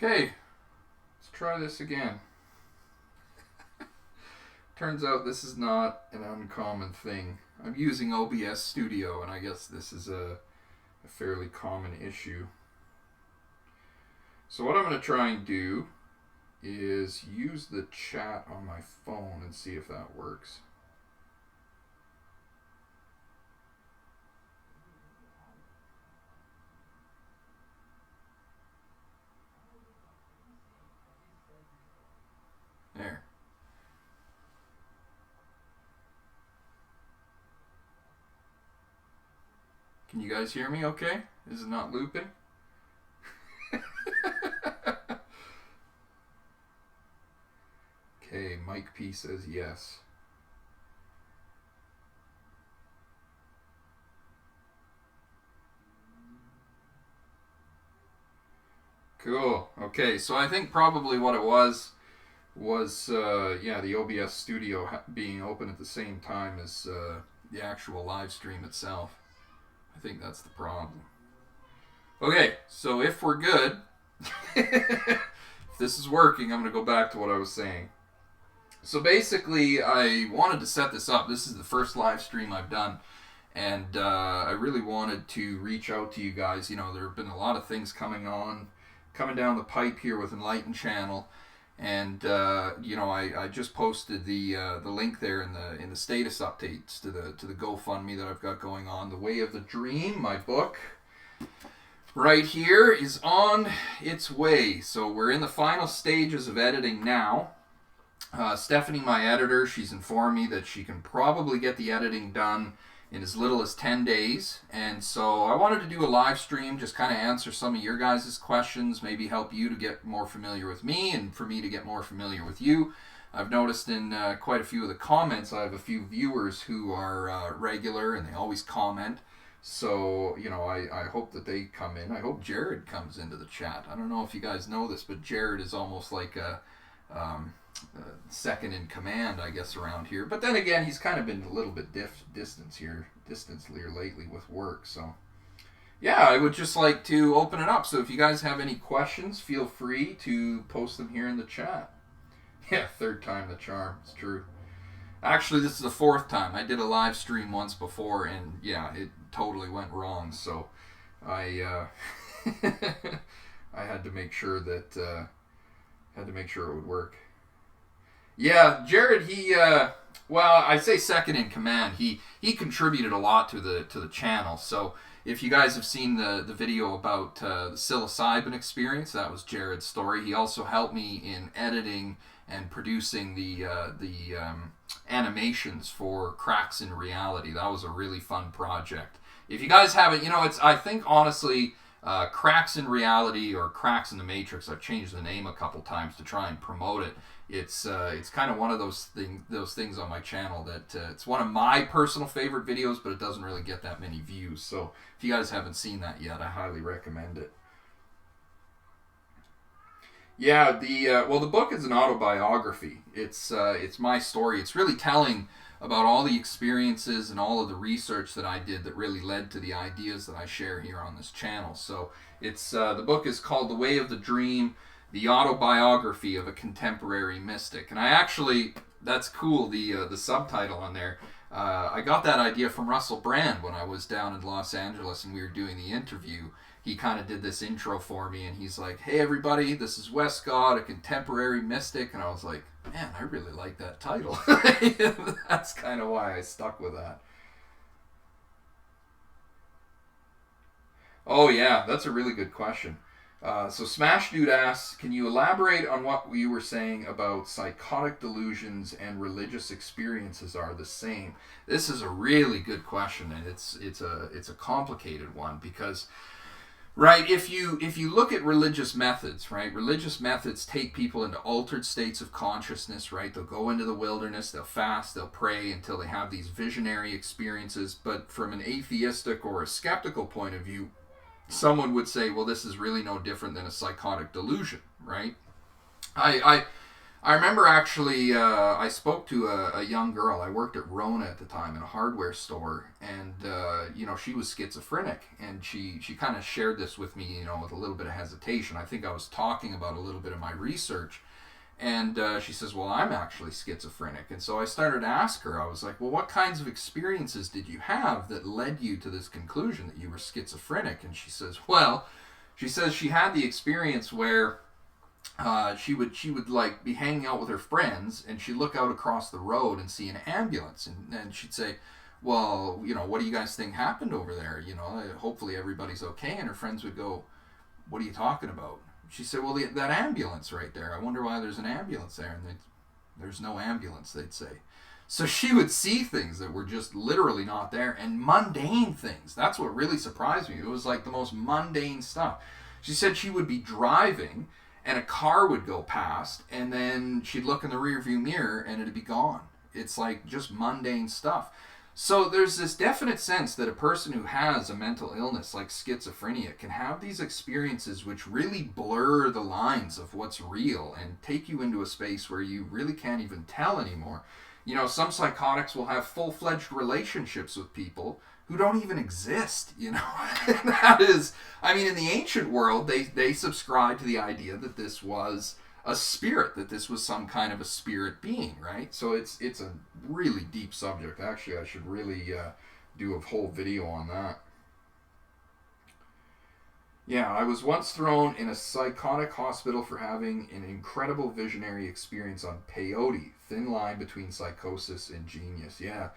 Okay, let's try this again. Turns out this is not an uncommon thing. I'm using OBS Studio, and I guess this is a fairly common issue. So what I'm going to try and do is use the chat on my phone and see if that works. There. Can you guys hear me okay? Is it not looping? Okay, Mike P says yes. Cool. Okay, so I think probably what it was the OBS Studio being open at the same time as the actual live stream itself. I think that's the problem. Okay, so if we're good, if this is working, I'm going to go back to what I was saying. So basically, I wanted to set this up. This is the first live stream I've done, and I really wanted to reach out to you guys. You know, there have been a lot of things coming down the pipe here with Enlighten channel, and I just posted the link there in the status updates to the GoFundMe that I've got going on. The Way of the Dream, my book, right here, is on its way. So we're in the final stages of editing now. Stephanie, my editor, she's informed me that she can probably get the editing done in as little as 10 days. And so I wanted to do a live stream, just kind of answer some of your guys' questions, maybe help you to get more familiar with me and for me to get more familiar with you. I've noticed in quite a few of the comments, I have a few viewers who are regular and they always comment. So, you know, I hope that they come in. I hope Jared comes into the chat. I don't know if you guys know this, but Jared is almost like a second in command, I guess, around here. But then again, he's kind of been a little bit distant here lately with work. So, yeah, I would just like to open it up. So if you guys have any questions, feel free to post them here in the chat. Yeah, third time the charm. It's true. Actually, this is the fourth time. I did a live stream once before, and yeah, it totally went wrong. So I I had to make sure that it would work. Yeah, Jared, I say second in command. He contributed a lot to the channel. So if you guys have seen the video about the psilocybin experience, that was Jared's story. He also helped me in editing and producing the animations for Cracks in Reality. That was a really fun project. If you guys haven't, I think honestly, Cracks in Reality or Cracks in the Matrix, I've changed the name a couple times to try and promote it. It's kind of one of those things on my channel that it's one of my personal favorite videos, but it doesn't really get that many views. So if you guys haven't seen that yet, I highly recommend it. Yeah, the book is an autobiography. It's my story. It's really telling about all the experiences and all of the research that I did that really led to the ideas that I share here on this channel. So it's the book is called The Way of the Dream, the autobiography of a contemporary mystic. And I actually, that's cool, the subtitle on there. I got that idea from Russell Brand when I was down in Los Angeles and we were doing the interview. He kind of did this intro for me, and he's like, "Hey everybody, this is Westcott, a contemporary mystic." And I was like, man, I really like that title. That's kind of why I stuck with that. Oh yeah, that's a really good question. So Smash Dude asks, can you elaborate on what you were saying about psychotic delusions and religious experiences are the same? This is a really good question, and it's a complicated one because, right, if you look at religious methods, right, religious methods take people into altered states of consciousness, right? They'll go into the wilderness, they'll fast, they'll pray until they have these visionary experiences. But from an atheistic or a skeptical point of view, someone would say, well, this is really no different than a psychotic delusion, right? I remember actually, I spoke to a young girl. I worked at Rona at the time in a hardware store, and she was schizophrenic, and she kind of shared this with me, with a little bit of hesitation. I think I was talking about a little bit of my research, and she says, "Well, I'm actually schizophrenic," and so I started to ask her. I was like, "Well, what kinds of experiences did you have that led you to this conclusion that you were schizophrenic?" And she says, "Well," she says she had the experience where she would like be hanging out with her friends, and she'd look out across the road and see an ambulance, and she'd say, "Well, what do you guys think happened over there? Hopefully everybody's okay." And her friends would go, "What are you talking about?" She said, "Well, that ambulance right there. I wonder why there's an ambulance there." And there's no ambulance, they'd say. So she would see things that were just literally not there, and mundane things. That's what really surprised me. It was like the most mundane stuff. She said she would be driving, and a car would go past, and then she'd look in the rearview mirror, and it'd be gone. It's like just mundane stuff. So there's this definite sense that a person who has a mental illness like schizophrenia can have these experiences which really blur the lines of what's real and take you into a space where you really can't even tell anymore. Some psychotics will have full-fledged relationships with people who don't even exist, And that is, in the ancient world, they subscribed to the idea that this was a spirit, that this was some kind of a spirit being, right? So it's a really deep subject. Actually, I should really do a whole video on that. Yeah, I was once thrown in a psychotic hospital for having an incredible visionary experience on peyote, thin line between psychosis and genius. Yeah.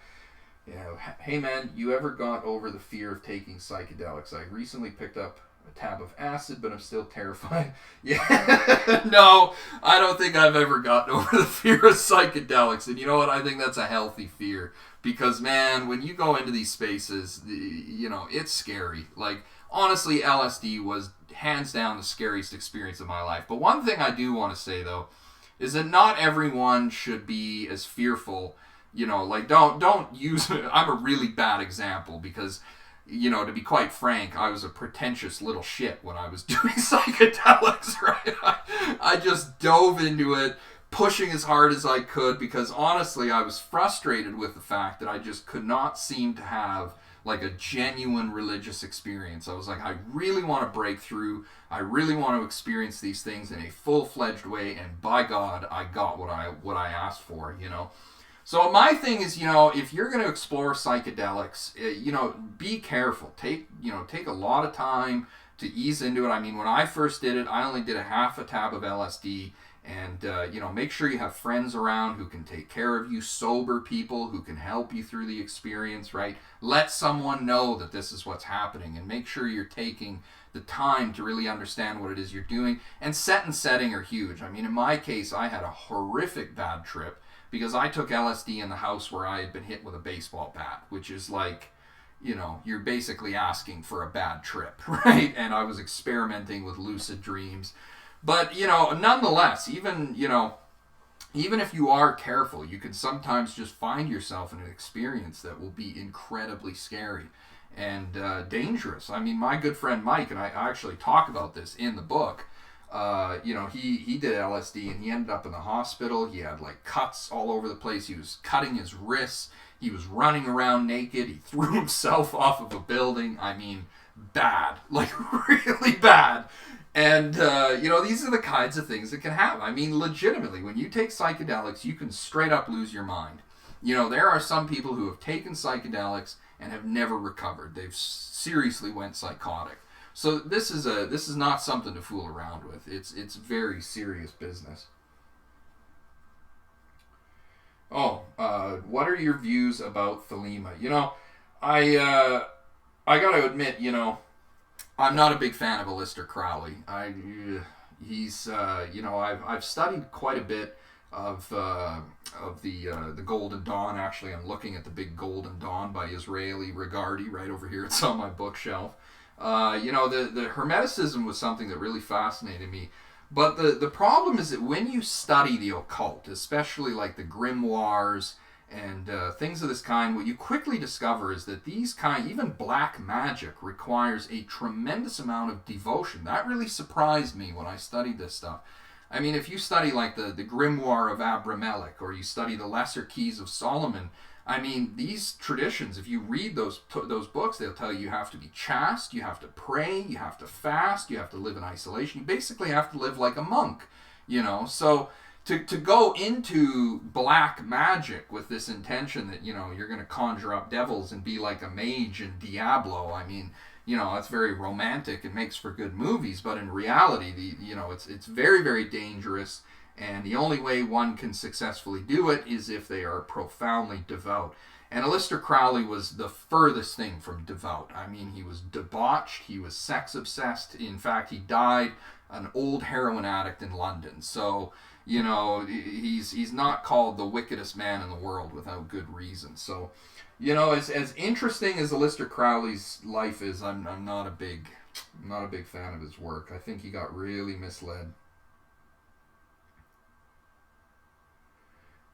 Hey man, you ever got over the fear of taking psychedelics? I recently picked up a tab of acid, but I'm still terrified. Yeah, no, I don't think I've ever gotten over the fear of psychedelics. And you know what? I think that's a healthy fear. Because, man, when you go into these spaces, it's scary. Like, honestly, LSD was hands down the scariest experience of my life. But one thing I do want to say, though, is that not everyone should be as fearful. Don't use it. I'm a really bad example because, to be quite frank, I was a pretentious little shit when I was doing psychedelics, right? I just dove into it, pushing as hard as I could because, honestly, I was frustrated with the fact that I just could not seem to have, like, a genuine religious experience. I was like, I really want to break through. I really want to experience these things in a full-fledged way, and by God, I got what I asked for, So my thing is, if you're going to explore psychedelics, be careful. Take a lot of time to ease into it. When I first did it, I only did a half a tab of LSD, and make sure you have friends around who can take care of you, sober people who can help you through the experience, right? Let someone know that this is what's happening, and make sure you're taking the time to really understand what it is you're doing. And set and setting are huge. In my case, I had a horrific bad trip because I took LSD in the house where I had been hit with a baseball bat, which is like, you're basically asking for a bad trip, right? And I was experimenting with lucid dreams. But, nonetheless, even if you are careful, you can sometimes just find yourself in an experience that will be incredibly scary and dangerous. My good friend Mike, and I actually talk about this in the book, he did LSD and he ended up in the hospital. He had like cuts all over the place. He was cutting his wrists. He was running around naked. He threw himself off of a building. Bad, like really bad. And, these are the kinds of things that can happen. Legitimately, when you take psychedelics, you can straight up lose your mind. There are some people who have taken psychedelics and have never recovered. They've seriously went psychotic. So this is not something to fool around with. It's very serious business. What are your views about Thelema? I gotta admit, I'm not a big fan of Aleister Crowley. He's I've studied quite a bit of the Golden Dawn. Actually, I'm looking at the big Golden Dawn by Israeli Regardie right over here. It's on my bookshelf. The Hermeticism was something that really fascinated me. But the problem is that when you study the occult, especially like the grimoires and things of this kind, what you quickly discover is that even black magic requires a tremendous amount of devotion. That really surprised me when I studied this stuff. I mean, if you study like the Grimoire of Abramelech, or you study the Lesser Keys of Solomon, I mean, these traditions, if you read those books, they'll tell you you have to be chaste, you have to pray, you have to fast, you have to live in isolation. You basically have to live like a monk, you know. So to go into black magic with this intention that, you know, you're going to conjure up devils and be like a mage in Diablo, I mean, you know, that's very romantic and makes for good movies, but in reality, it's very, very dangerous, and the only way one can successfully do it is if they are profoundly devout. And Aleister Crowley was the furthest thing from devout. I mean, he was debauched, he was sex obsessed. In fact, he died an old heroin addict in London. So, you know, he's not called the wickedest man in the world without good reason. So, you know, as interesting as Aleister Crowley's life is, I'm not a big fan of his work. I think he got really misled.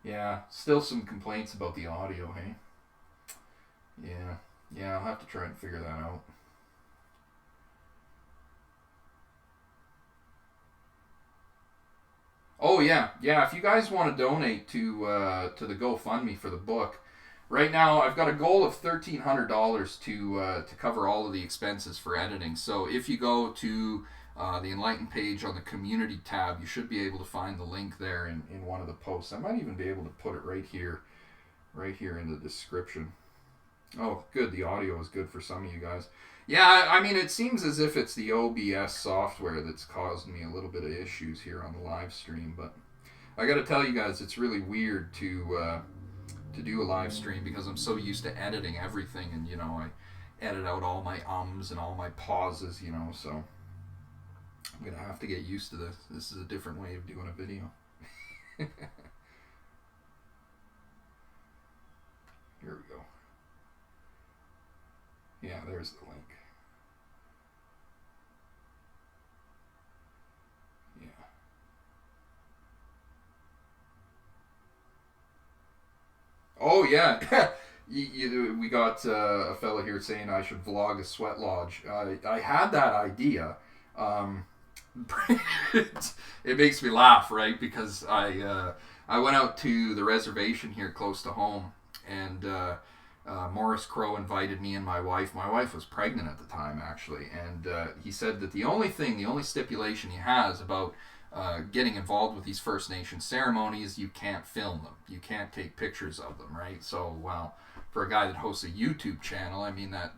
Yeah, still some complaints about the audio, hey? Yeah, I'll have to try and figure that out. Oh yeah. If you guys want to donate to the GoFundMe for the book, right now I've got a goal of $1,300 to cover all of the expenses for editing. So if you go to the Enlighten page on the community tab, you should be able to find the link there in one of the posts. I might even be able to put it right here in the description. Oh, good. The audio is good for some of you guys. Yeah, I mean, it seems as if it's the OBS software that's caused me a little bit of issues here on the live stream, but I got to tell you guys, it's really weird to do a live stream because I'm so used to editing everything, and, you know, I edit out all my ums and all my pauses, you know, so I'm going to have to get used to this. This is a different way of doing a video. Here we go. Yeah, there's the link. Yeah. Oh, yeah. We got a fella here saying I should vlog a sweat lodge. I had that idea. It makes me laugh, right? Because I went out to the reservation here close to home, and Morris Crow invited me and my wife. My wife was pregnant at the time, actually, and he said that the only stipulation he has about getting involved with these First Nation ceremonies, you can't film them. You can't take pictures of them, right? So, well, for a guy that hosts a YouTube channel, I mean, that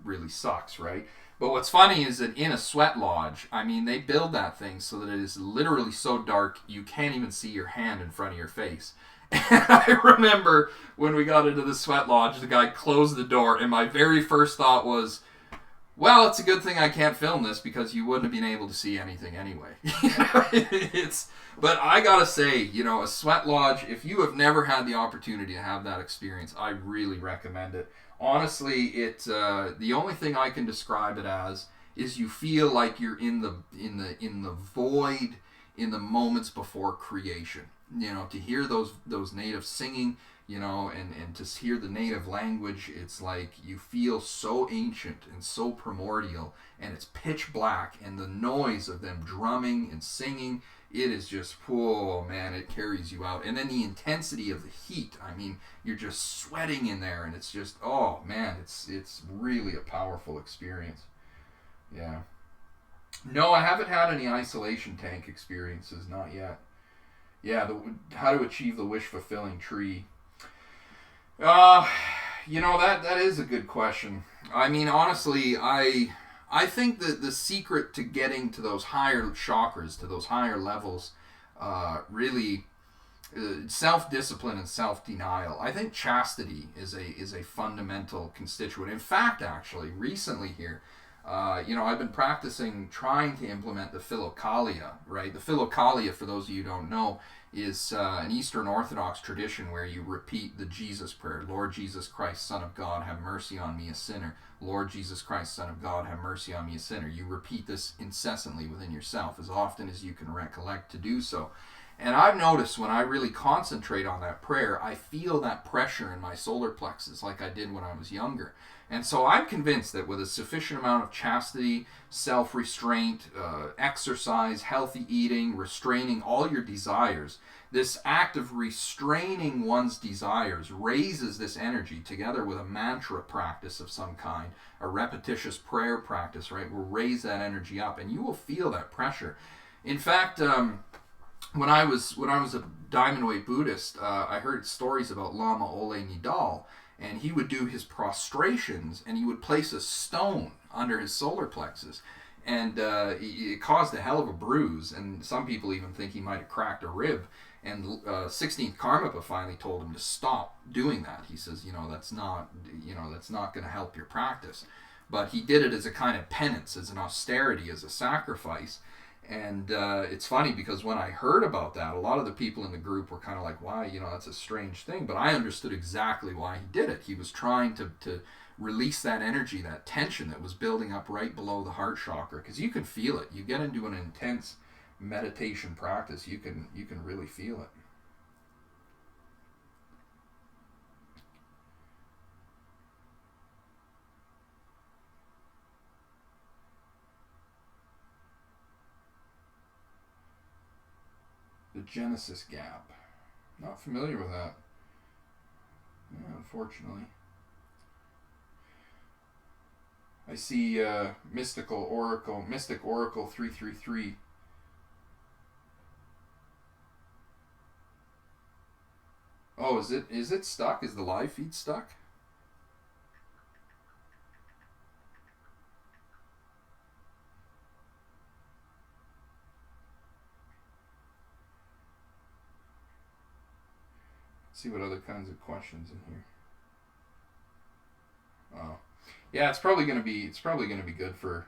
really sucks, right? But what's funny is that in a sweat lodge, I mean, they build that thing so that it is literally so dark you can't even see your hand in front of your face. And I remember when we got into the sweat lodge, the guy closed the door, and my very first thought was, well, it's a good thing I can't film this because you wouldn't have been able to see anything anyway. But I gotta say, you know, a sweat lodge, if you have never had the opportunity to have that experience, I really recommend it. Honestly, the only thing I can describe it as is you feel like you're in the void, in the moments before creation. You know, to hear those natives singing, you know, and to hear the native language, it's like you feel so ancient and so primordial, and it's pitch black, and the noise of them drumming and singing, it is just, oh man, it carries you out. And then the intensity of the heat, I mean, you're just sweating in there, and it's just, oh man, it's really a powerful experience. Yeah. No, I haven't had any isolation tank experiences, not yet. Yeah, how to achieve the wish-fulfilling tree. You know, that is a good question. I mean, honestly, I think that the secret to getting to those higher chakras, to those higher levels, really self-discipline and self-denial. I think chastity is a fundamental constituent. In fact, actually, recently here, you know, I've been trying to implement the Philokalia, right? The Philokalia, for those of you who don't know, is an Eastern Orthodox tradition where you repeat the Jesus prayer. Lord Jesus Christ, Son of God, have mercy on me, a sinner. Lord Jesus Christ, Son of God, have mercy on me, a sinner. You repeat this incessantly within yourself as often as you can recollect to do so. And I've noticed when I really concentrate on that prayer, I feel that pressure in my solar plexus like I did when I was younger. And so I'm convinced that with a sufficient amount of chastity, self-restraint, exercise, healthy eating, restraining all your desires, this act of restraining one's desires raises this energy together with a mantra practice of some kind, a repetitious prayer practice, right, will raise that energy up, and you will feel that pressure. In fact, when I was a diamond weight Buddhist, I heard stories about Lama Ole Nidal, and he would do his prostrations, and he would place a stone under his solar plexus, and it caused a hell of a bruise, and some people even think he might have cracked a rib. And 16th Karmapa finally told him to stop doing that. He says, that's not going to help your practice. But he did it as a kind of penance, as an austerity, as a sacrifice. And it's funny because when I heard about that, a lot of the people in the group were kind of like, why, that's a strange thing. But I understood exactly why he did it. He was trying to release that energy, that tension that was building up right below the heart chakra. Because you can feel it. You get into an intense meditation practice, you can really feel it. The Genesis gap. Not familiar with that. Yeah, unfortunately. I see Mystic Oracle 333. Oh, is it stuck? Is the live feed stuck? Let's see what other kinds of questions in here. Oh, yeah, it's probably gonna be good for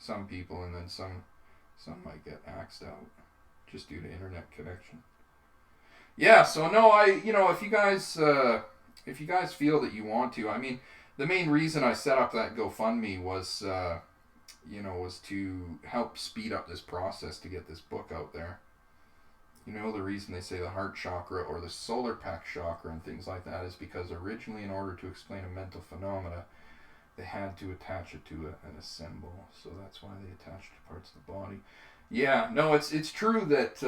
some people, and then some might get axed out just due to internet connection. Yeah, so no, if you guys feel that you want to, I mean, the main reason I set up that GoFundMe was, was to help speed up this process to get this book out there. The reason they say the heart chakra or the solar plexus chakra and things like that is because originally, in order to explain a mental phenomena, they had to attach it to a symbol. So that's why they attached to parts of the body. Yeah, no, it's true that.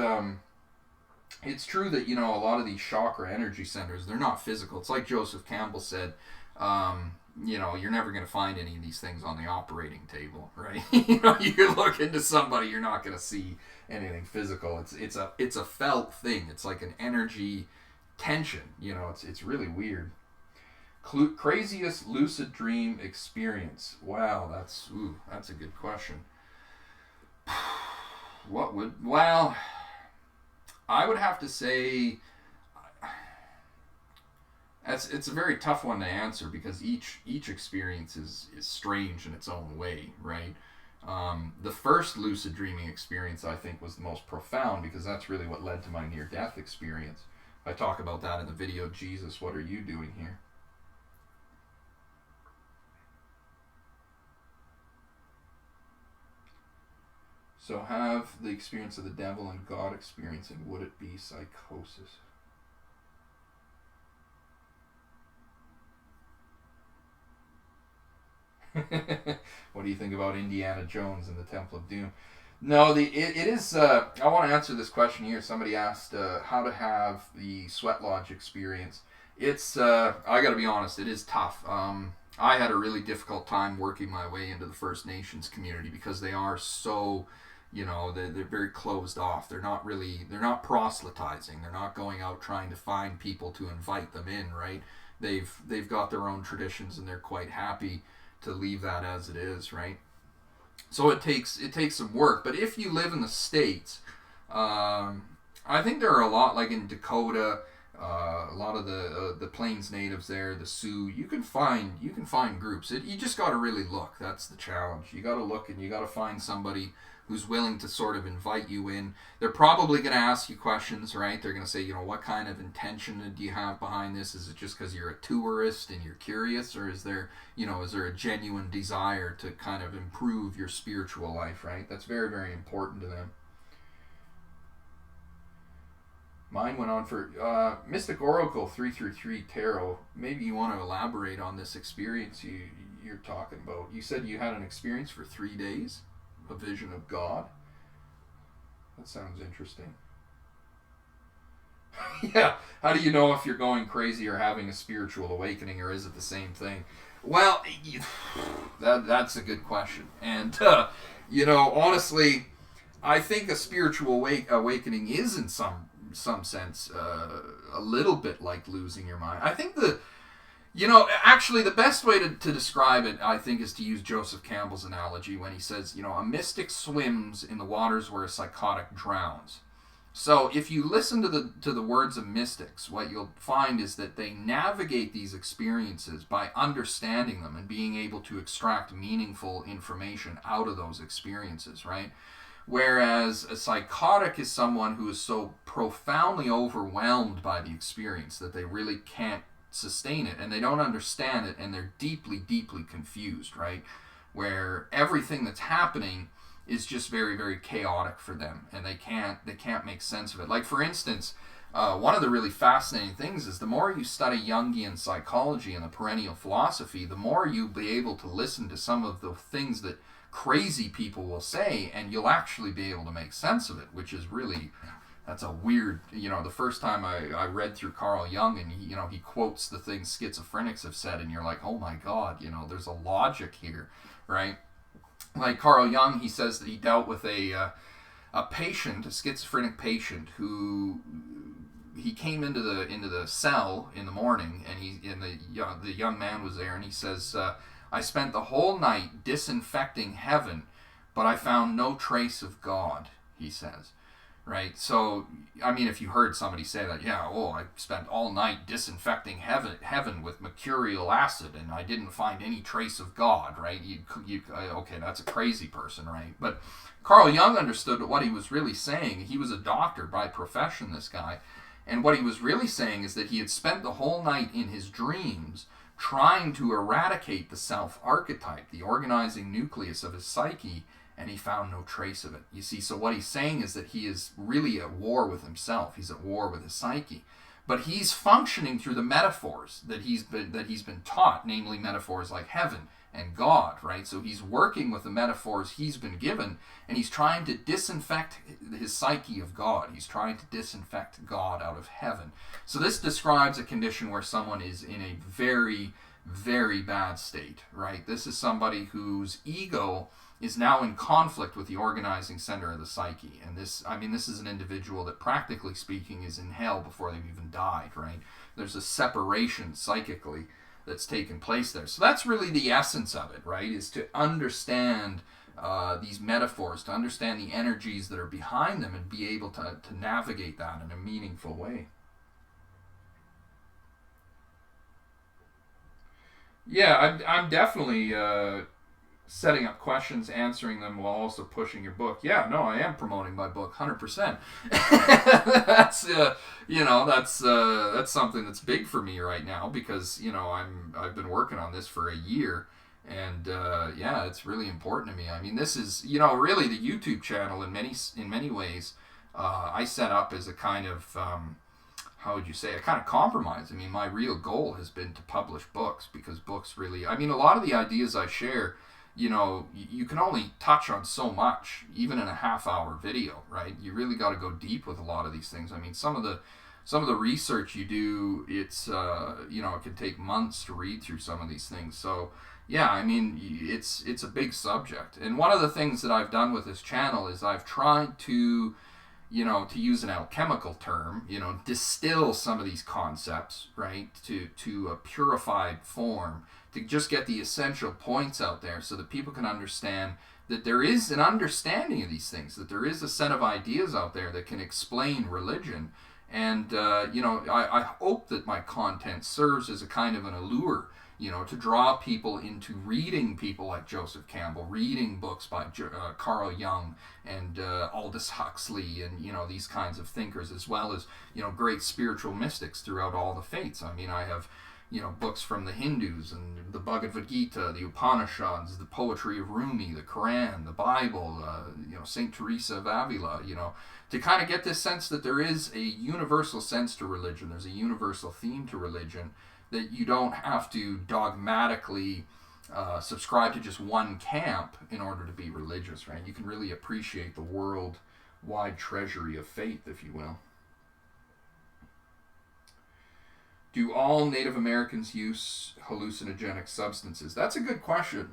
It's true that, a lot of these chakra energy centers, they're not physical. It's like Joseph Campbell said, you're never going to find any of these things on the operating table, right? You look into somebody, you're not going to see anything physical. It's a felt thing. It's like an energy tension. It's really weird. Craziest lucid dream experience. Wow, that's a good question. I would have to say it's a very tough one to answer because each experience is strange in its own way, right? The first lucid dreaming experience, I think, was the most profound because that's really what led to my near-death experience. I talk about that in the video, Jesus, What Are You Doing Here? So have the experience of the devil and God experience, and would it be psychosis? What do you think about Indiana Jones and the Temple of Doom? No, it is. I want to answer this question here. Somebody asked how to have the Sweat Lodge experience. It's. I got to be honest. It is tough. I had a really difficult time working my way into the First Nations community because they are so. They're very closed off. They're not proselytizing. They're not going out trying to find people to invite them in, right? They've got their own traditions and they're quite happy to leave that as it is, right? So it takes some work. But if you live in the States, I think there are a lot, like in Dakota, a lot of the Plains natives there, the Sioux. You can find groups. You just got to really look. That's the challenge. You got to look and you got to find somebody who's willing to sort of invite you in. They're probably going to ask you questions, right? They're going to say, what kind of intention do you have behind this? Is it just because you're a tourist and you're curious, or is there a genuine desire to kind of improve your spiritual life, right? That's very, very important to them. Mine went on for Mystic Oracle 333 Tarot. Maybe you want to elaborate on this experience you're talking about. You said you had an experience for 3 days, a vision of God. That sounds interesting. Yeah. How do you know if you're going crazy or having a spiritual awakening, or is it the same thing? Well, that's a good question. And, honestly, I think a spiritual awakening is in some sense a little bit like losing your mind. I think actually the best way to describe it, I think, is to use Joseph Campbell's analogy when he says, a mystic swims in the waters where a psychotic drowns. So if you listen to the words of mystics, what you'll find is that they navigate these experiences by understanding them and being able to extract meaningful information out of those experiences, right? Whereas a psychotic is someone who is so profoundly overwhelmed by the experience that they really can't sustain it, and they don't understand it, and they're deeply, deeply confused, right? Where everything that's happening is just very, very chaotic for them, and they can't make sense of it. Like, for instance, one of the really fascinating things is the more you study Jungian psychology and the perennial philosophy, the more you'll be able to listen to some of the things that crazy people will say, and you'll actually be able to make sense of it, which is really, that's a weird, the first time I read through Carl Jung, and he quotes the things schizophrenics have said, and you're like, oh my God, there's a logic here, right? Like Carl Jung, he says that he dealt with a patient, a schizophrenic patient, who he came into the cell in the morning, and the young man was there, and he says, I spent the whole night disinfecting heaven, but I found no trace of God, he says. Right? So, I mean, if you heard somebody say that, I spent all night disinfecting heaven with mercurial acid, and I didn't find any trace of God, right? Okay, that's a crazy person, right? But Carl Jung understood what he was really saying. He was a doctor by profession, this guy, and what he was really saying is that he had spent the whole night in his dreams trying to eradicate the self-archetype, the organizing nucleus of his psyche, and he found no trace of it. You see, so what he's saying is that he is really at war with himself. He's at war with his psyche. But he's functioning through the metaphors that he's been taught, namely metaphors like heaven and God, right? So he's working with the metaphors he's been given, and he's trying to disinfect his psyche of God. He's trying to disinfect God out of heaven. So this describes a condition where someone is in a very, very bad state, right? This is somebody whose ego is now in conflict with the organizing center of the psyche. And this is an individual that, practically speaking, is in hell before they've even died, right? There's a separation psychically that's taken place there. So that's really the essence of it, right? Is to understand these metaphors, to understand the energies that are behind them, and be able to navigate that in a meaningful way. Yeah, I'm definitely setting up questions, answering them while also pushing your book. Yeah, no, I am promoting my book 100%. That's that's something that's big for me right now, because I've been working on this for a year, and it's really important to me. I mean, this is really the YouTube channel in many ways. I set up as a kind of how would you say, a kind of compromise. I mean, my real goal has been to publish books, because books really, a lot of the ideas I share, you can only touch on so much, even in a half-hour video, right? You really got to go deep with a lot of these things. I mean, some of the research you do, it's it can take months to read through some of these things. So yeah, I mean, it's a big subject. And one of the things that I've done with this channel is I've tried to, to use an alchemical term, distill some of these concepts, right, to a purified form, to just get the essential points out there so that people can understand that there is an understanding of these things, that there is a set of ideas out there that can explain religion. And, I hope that my content serves as a kind of an allure, to draw people into reading people like Joseph Campbell, reading books by Carl Jung and Aldous Huxley, and, these kinds of thinkers, as well as, great spiritual mystics throughout all the faiths. I mean, I have books from the Hindus and the Bhagavad Gita, the Upanishads, the poetry of Rumi, the Quran, the Bible, Saint Teresa of Avila, to kind of get this sense that there is a universal sense to religion. There's a universal theme to religion, that you don't have to dogmatically subscribe to just one camp in order to be religious, right? You can really appreciate the worldwide treasury of faith, if you will. Do all Native Americans use hallucinogenic substances? That's a good question.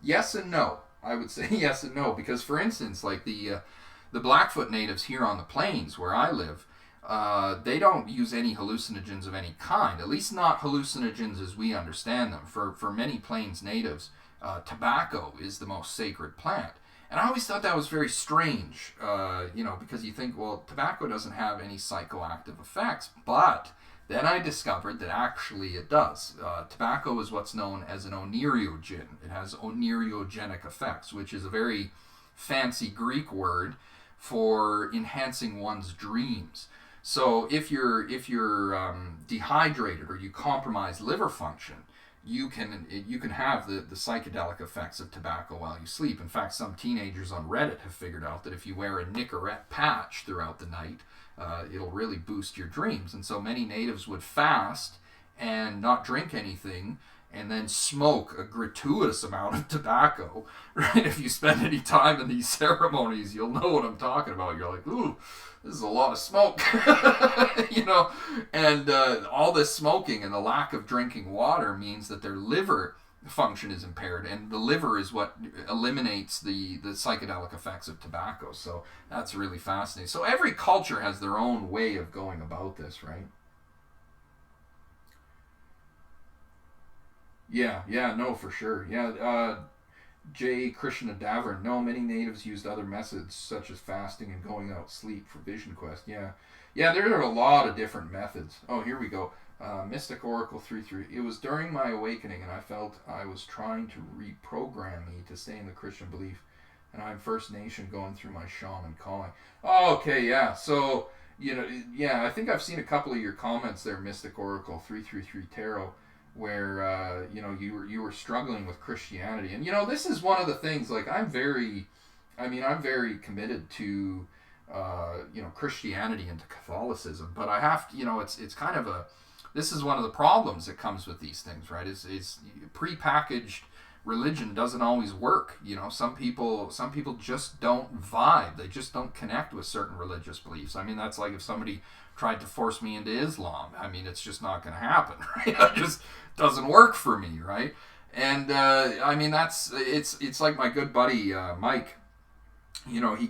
Yes and no. I would say yes and no, because, for instance, like the Blackfoot Natives here on the plains where I live, they don't use any hallucinogens of any kind, at least not hallucinogens as we understand them. For many Plains Natives, tobacco is the most sacred plant. And I always thought that was very strange, because you think, well, tobacco doesn't have any psychoactive effects, but then I discovered that actually it does. Tobacco is what's known as an oneiriogen. It has oneiriogenic effects, which is a very fancy Greek word for enhancing one's dreams. So if you're dehydrated or you compromise liver function, you can have the psychedelic effects of tobacco while you sleep. In fact, some teenagers on Reddit have figured out that if you wear a Nicorette patch throughout the night, it'll really boost your dreams. And so many natives would fast and not drink anything and then smoke a gratuitous amount of tobacco, right? If you spend any time in these ceremonies, you'll know what I'm talking about. You're like, ooh, this is a lot of smoke, and all this smoking and the lack of drinking water means that their liver function is impaired, and the liver is what eliminates the psychedelic effects of tobacco. So that's really fascinating. So every culture has their own way of going about this, right? Yeah, no, for sure. Yeah, J. Krishna Davern. No, many natives used other methods such as fasting and going out sleep for vision quest. Yeah, there are a lot of different methods. Oh, here we go. Mystic Oracle 3:3. It was during my awakening, and I felt I was trying to reprogram me to stay in the Christian belief, and I'm First Nation going through my shaman calling. Oh, okay, yeah. So I think I've seen a couple of your comments there, Mystic Oracle 333 Tarot, where you were struggling with Christianity, and this is one of the things. Like I'm very committed to Christianity and to Catholicism, but I have to, it's kind of this is one of the problems that comes with these things, right? Is prepackaged religion doesn't always work. Some people just don't vibe. They just don't connect with certain religious beliefs. I mean, that's like if somebody tried to force me into Islam. I mean, it's just not going to happen, right? It just doesn't work for me, right? And it's like my good buddy Mike.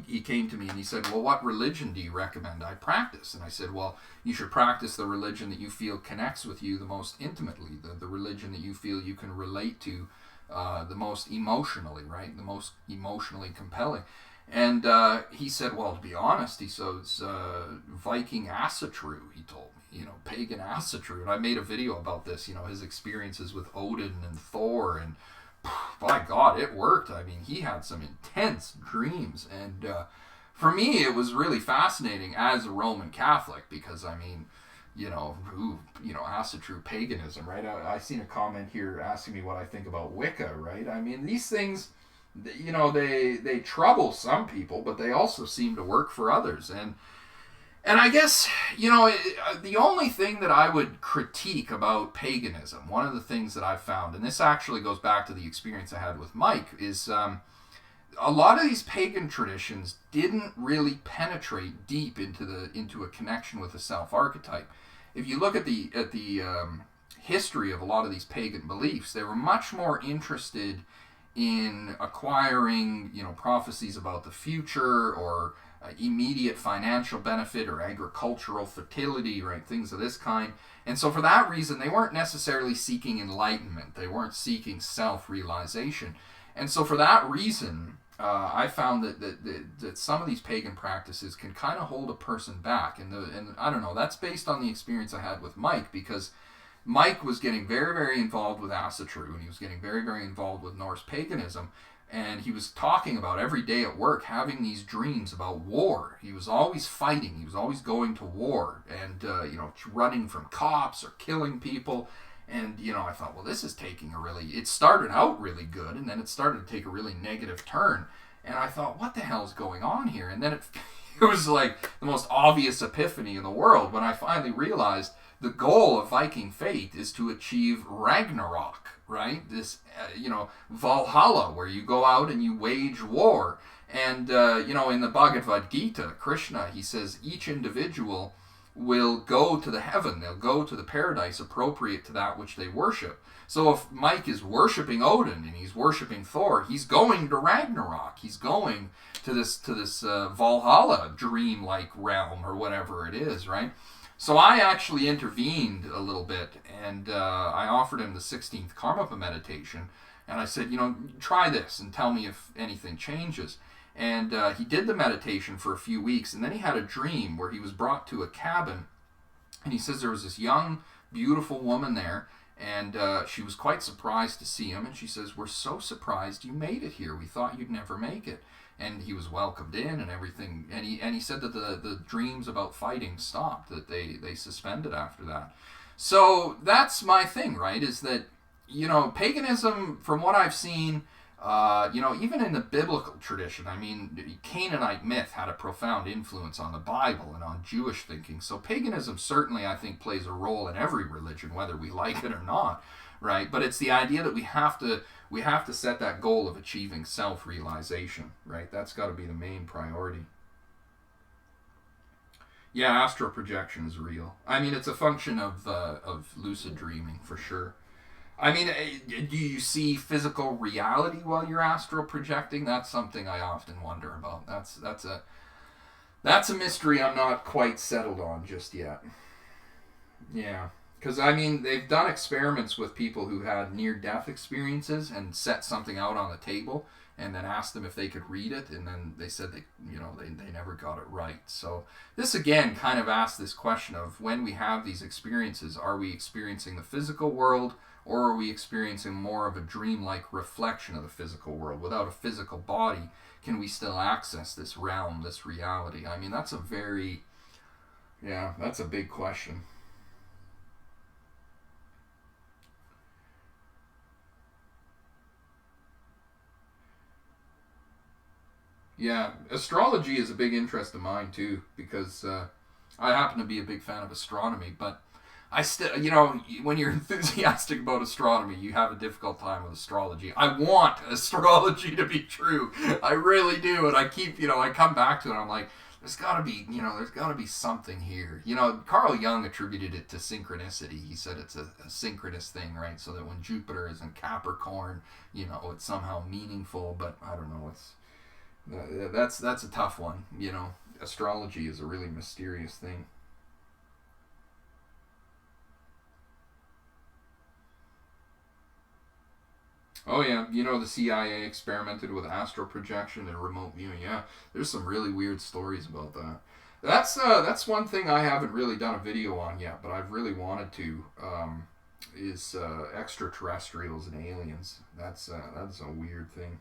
He came to me and he said, well, what religion do you recommend I practice? And I said, well, you should practice the religion that you feel connects with you the most intimately, the religion that you feel you can relate to the most emotionally, right? The most emotionally compelling. And he said, well, to be honest, he says, Viking Asatru, he told me, pagan Asatru. And I made a video about this, his experiences with Odin and Thor, and by God, it worked. I mean, he had some intense dreams. And for me, it was really fascinating as a Roman Catholic, because, I mean, Asatru paganism, right? I seen a comment here asking me what I think about Wicca, right? I mean, these things, they trouble some people, but they also seem to work for others. And I guess, the only thing that I would critique about paganism, one of the things that I've found, and this actually goes back to the experience I had with Mike, is a lot of these pagan traditions didn't really penetrate deep into a connection with the self archetype. If you look at the history of a lot of these pagan beliefs, they were much more interested in acquiring, prophecies about the future, or immediate financial benefit, or agricultural fertility, right? Things of this kind. And so for that reason, they weren't necessarily seeking enlightenment. They weren't seeking self-realization. And so for that reason, I found that some of these pagan practices can kind of hold a person back. And I don't know, that's based on the experience I had with Mike, because Mike was getting very, very involved with Asatru, and he was getting very, very involved with Norse paganism. And he was talking about every day at work having these dreams about war. He was always fighting. He was always going to war and, running from cops or killing people. And, I thought, well, this is taking it started out really good, and then it started to take a really negative turn. And I thought, what the hell is going on here? And then it was like the most obvious epiphany in the world when I finally realized the goal of Viking faith is to achieve Ragnarok, right? This, Valhalla, where you go out and you wage war. And, in the Bhagavad Gita, Krishna, he says each individual will go to the heaven, they'll go to the paradise appropriate to that which they worship. So if Mike is worshiping Odin and he's worshiping Thor, he's going to Ragnarok. He's going to this Valhalla dream-like realm or whatever it is, right? So I actually intervened a little bit, and I offered him the 16th Karmapa meditation, and I said, try this and tell me if anything changes. And he did the meditation for a few weeks, and then he had a dream where he was brought to a cabin, and he says there was this young, beautiful woman there, and she was quite surprised to see him, and she says, we're so surprised you made it here. We thought you'd never make it. And he was welcomed in and everything, and he said that the dreams about fighting stopped, that they suspended after that. So that's my thing, right, is that, paganism, from what I've seen, even in the biblical tradition, I mean, Canaanite myth had a profound influence on the Bible and on Jewish thinking. So paganism certainly, I think, plays a role in every religion, whether we like it or not, right? But it's the idea that we have to set that goal of achieving self-realization, right? That's got to be the main priority. Yeah, astral projection is real. I mean, it's a function of lucid dreaming, for sure. I mean, do you see physical reality while you're astral projecting? That's something I often wonder about. That's a mystery I'm not quite settled on just yet. Yeah, because I mean, they've done experiments with people who had near-death experiences and set something out on the table and then asked them if they could read it, and then they said they never got it right. So this again kind of asks this question of, when we have these experiences, are we experiencing the physical world, or are we experiencing more of a dream-like reflection of the physical world? Without a physical body, can we still access this realm, this reality? I mean, that's a big question. Yeah, astrology is a big interest of mine too, because I happen to be a big fan of astronomy, but I still, when you're enthusiastic about astronomy, you have a difficult time with astrology. I want astrology to be true. I really do. And I keep, I come back to it and I'm like, there's got to be something here. Carl Jung attributed it to synchronicity. He said it's a synchronous thing, right? So that when Jupiter is in Capricorn, it's somehow meaningful, but I don't know. That's a tough one. Astrology is a really mysterious thing. Oh yeah, the CIA experimented with astral projection and remote viewing. Yeah, there's some really weird stories about that. That's one thing I haven't really done a video on yet, but I've really wanted to. Is extraterrestrials and aliens. That's a weird thing.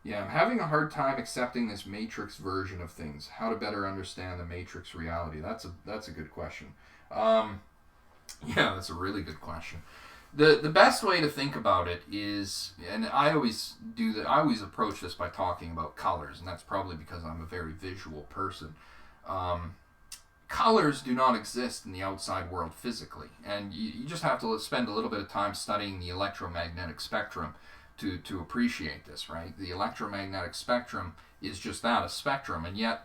Yeah, I'm having a hard time accepting this Matrix version of things. How to better understand the Matrix reality? That's a good question. Yeah, that's a really good question. The best way to think about it is, and I always do that. I always approach this by talking about colors, and that's probably because I'm a very visual person. Colors do not exist in the outside world physically, and you just have to spend a little bit of time studying the electromagnetic spectrum to appreciate this, right? The electromagnetic spectrum is just that, a spectrum, and yet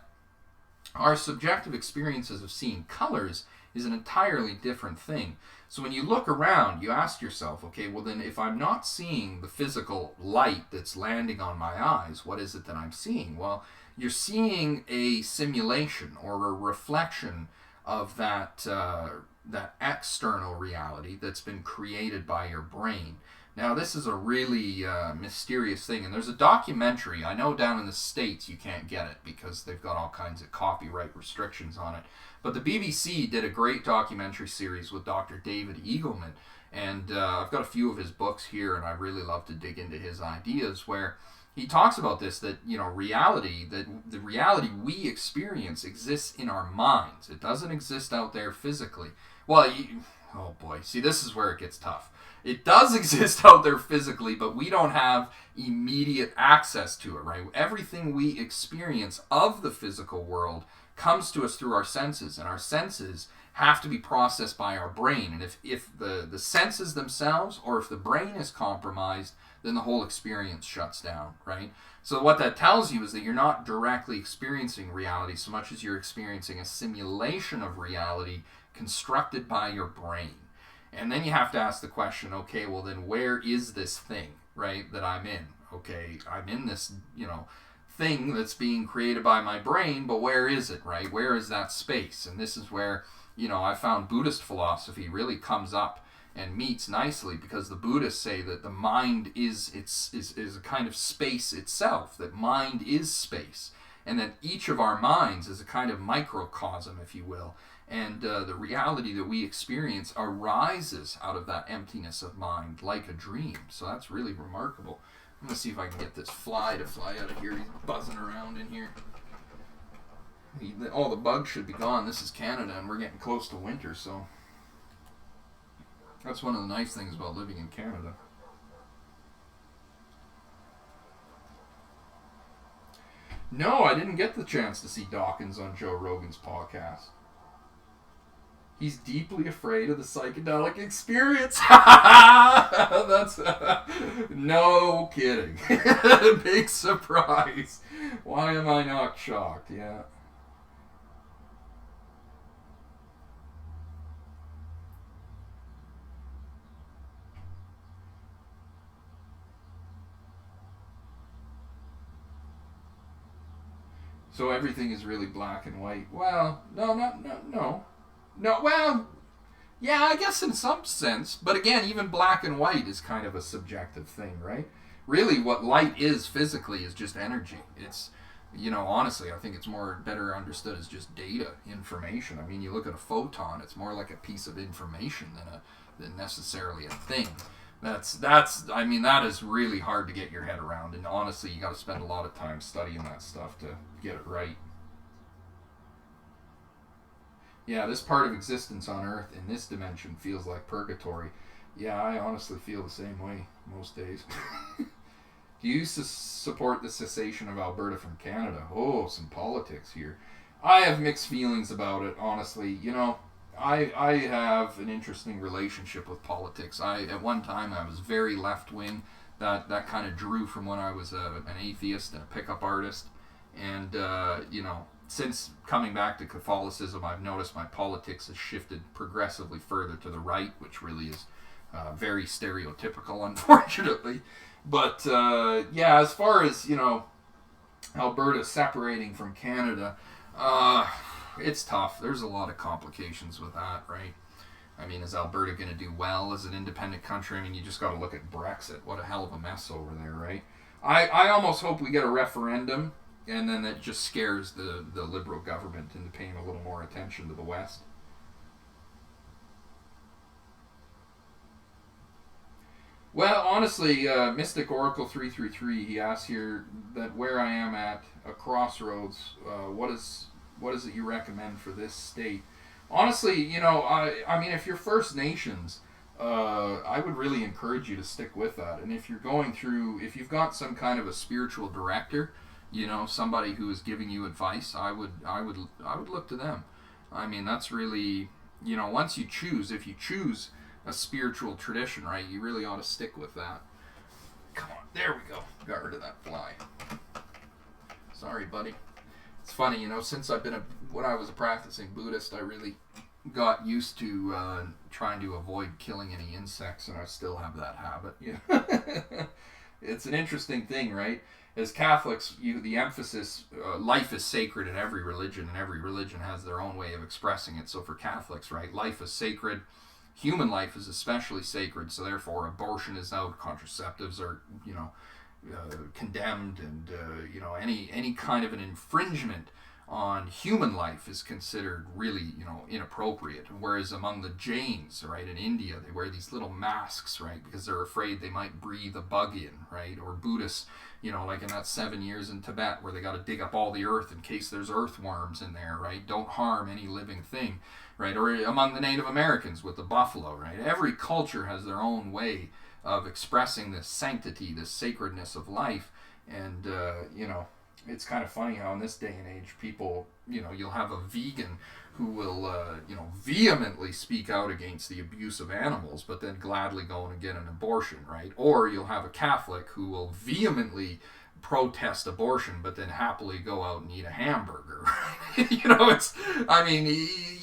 our subjective experiences of seeing colors is an entirely different thing. So when you look around, you ask yourself, okay, well then if I'm not seeing the physical light that's landing on my eyes, what is it that I'm seeing? Well, you're seeing a simulation or a reflection of that external reality that's been created by your brain. Now, this is a really mysterious thing, and there's a documentary. I know down in the States you can't get it because they've got all kinds of copyright restrictions on it. But the BBC did a great documentary series with Dr. David Eagleman, And I've got a few of his books here, and I really love to dig into his ideas where he talks about this, that, reality, that the reality we experience exists in our minds. It doesn't exist out there physically. Well, oh boy, see, this is where it gets tough. It does exist out there physically, but we don't have immediate access to it, right? Everything we experience of the physical world comes to us through our senses, and our senses have to be processed by our brain. And if the senses themselves, or if the brain is compromised, then the whole experience shuts down, right? So what that tells you is that you're not directly experiencing reality so much as you're experiencing a simulation of reality constructed by your brain. And then you have to ask the question, okay, well then where is this thing, right, that I'm in? Okay, I'm in this, thing that's being created by my brain, but where is it, right? Where is that space? And this is where, I found Buddhist philosophy really comes up and meets nicely, because the Buddhists say that the mind is a kind of space itself, that mind is space, and that each of our minds is a kind of microcosm, if you will, and the reality that we experience arises out of that emptiness of mind like a dream. So that's really remarkable. I'm going to see if I can get this fly to fly out of here. He's buzzing around in here. All the bugs should be gone. This is Canada, and we're getting close to winter, so that's one of the nice things about living in Canada. No, I didn't get the chance to see Dawkins on Joe Rogan's podcast. He's deeply afraid of the psychedelic experience. That's no kidding. Big surprise. Why am I not shocked? Yeah. So everything is really black and white. Well, no. Well, yeah, I guess in some sense. But again, even black and white is kind of a subjective thing, right? Really, what light is physically is just energy. It's, honestly, I think it's better understood as just data, information. I mean, you look at a photon, it's more like a piece of information than necessarily a thing. That is really hard to get your head around, and honestly, you got to spend a lot of time studying that stuff to get it right. Yeah, this part of existence on Earth in this dimension feels like purgatory. Yeah, I honestly feel the same way most days. Do you support the cessation of Alberta from Canada? Oh, some politics here. I have mixed feelings about it, honestly. I have an interesting relationship with politics. At one time, I was very left-wing. That kind of drew from when I was an atheist and a pickup artist. And, since coming back to Catholicism, I've noticed my politics has shifted progressively further to the right, which really is very stereotypical, unfortunately. But, as far as, Alberta separating from Canada, it's tough. There's a lot of complications with that, right? I mean, is Alberta going to do well as an independent country? I mean, you just got to look at Brexit. What a hell of a mess over there, right? I almost hope we get a referendum, and then that just scares the Liberal government into paying a little more attention to the West. Well, honestly, Mystic Oracle 333, he asks here that where I am at a crossroads, what is it you recommend for this state? Honestly, I mean, if you're First Nations, I would really encourage you to stick with that. And if you've got some kind of a spiritual director, somebody who is giving you advice, I would look to them. I mean, that's really, once if you choose a spiritual tradition, right, you really ought to stick with that. Come on, there we go. Got rid of that fly. Sorry, buddy. It's funny, since when I was a practicing Buddhist, I really got used to trying to avoid killing any insects, and I still have that habit. It's an interesting thing, right? As Catholics, the emphasis, life is sacred in every religion, and every religion has their own way of expressing it. So for Catholics, right, life is sacred. Human life is especially sacred, so therefore abortion is out, contraceptives are, condemned, and any kind of an infringement on human life is considered really, inappropriate. Whereas among the Jains, right, in India, they wear these little masks, right, because they're afraid they might breathe a bug in, right? Or Buddhists, like in that 7 years in Tibet where they got to dig up all the earth in case there's earthworms in there, right? Don't harm any living thing, right? Or among the Native Americans with the buffalo, right? Every culture has their own way of expressing this sanctity, this sacredness of life. And, it's kind of funny how in this day and age people, you'll have a vegan who will, vehemently speak out against the abuse of animals, but then gladly go and get an abortion, right? Or you'll have a Catholic who will vehemently protest abortion, but then happily go out and eat a hamburger. You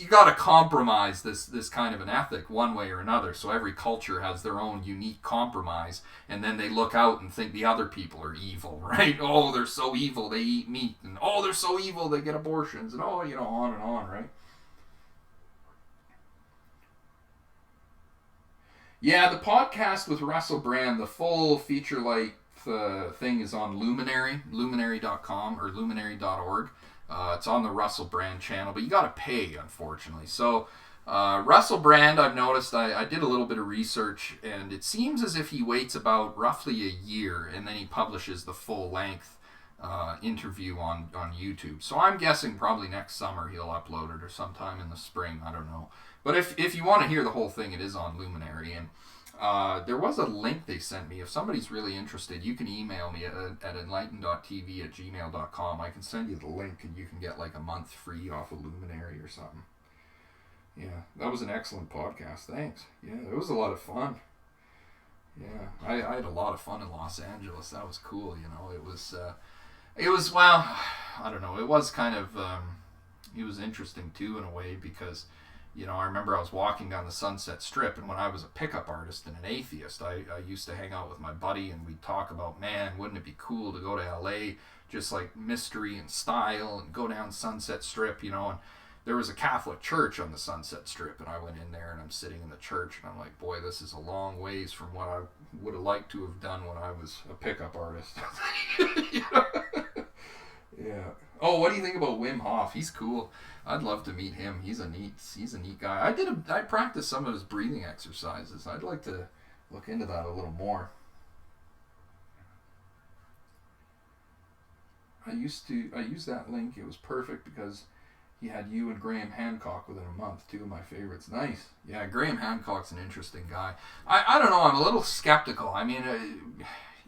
got to compromise this kind of an ethic one way or another. So every culture has their own unique compromise, and then they look out and think the other people are evil, right? Oh, they're so evil, they eat meat, and oh, they're so evil, they get abortions, and on and on, right? Yeah, the podcast with Russell Brand, the full feature-length thing is on luminary.com or luminary.org. It's on the Russell Brand channel, but you got to pay, unfortunately. So Russell Brand, I've noticed, I did a little bit of research, and it seems as if he waits about roughly a year, and then he publishes the full-length interview on YouTube. So I'm guessing probably next summer he'll upload it, or sometime in the spring, I don't know. But if you want to hear the whole thing, it is on Luminary. And there was a link they sent me. If somebody's really interested, you can email me at enlighten.tv@gmail.com. I can send you the link, and you can get like a month free off of Luminary or something. Yeah, that was an excellent podcast. Thanks. Yeah, it was a lot of fun. Yeah, I had a lot of fun in Los Angeles. That was cool. It was well, I don't know. It was kind of it was interesting too in a way because. I remember I was walking down the Sunset Strip, and when I was a pickup artist and an atheist, I used to hang out with my buddy, and we'd talk about, man, wouldn't it be cool to go to LA, just like mystery and style, and go down Sunset Strip, and there was a Catholic church on the Sunset Strip, and I went in there, and I'm sitting in the church, and I'm like, boy, this is a long ways from what I would have liked to have done when I was a pickup artist. Yeah. Oh, what do you think about Wim Hof? He's cool. I'd love to meet him. He's a neat guy. I practiced some of his breathing exercises. I'd like to look into that a little more. I used that link. It was perfect because he had you and Graham Hancock within a month. Two of my favorites. Nice. Yeah, Graham Hancock's an interesting guy. I don't know. I'm a little skeptical. I mean,